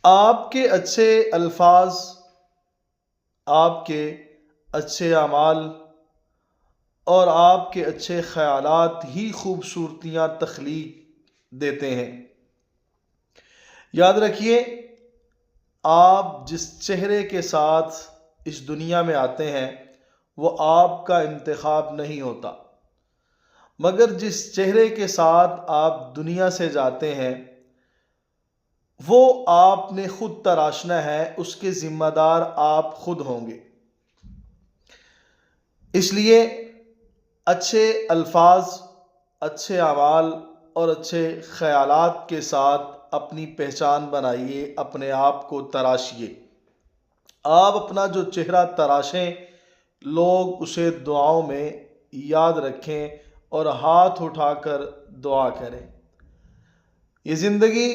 आपके अच्छे अल्फाज, आपके अच्छे अमाल और आपके अच्छे ख़यालात ही खूबसूरतियाँ तख्लीक देते हैं। याद रखिए, आप जिस चेहरे के साथ इस दुनिया में आते हैं वो आपका इंतखाब नहीं होता, मगर जिस चेहरे के साथ आप दुनिया से जाते हैं वो आपने खुद तराशना है, उसके ज़िम्मेदार आप खुद होंगे। इसलिए अच्छे अल्फाज, अच्छे अमाल और अच्छे ख़यालात के साथ अपनी पहचान बनाइए, अपने आप को तराशिए। आप अपना जो चेहरा तराशें, लोग उसे दुआओं में याद रखें और हाथ उठाकर दुआ करें। ये ज़िंदगी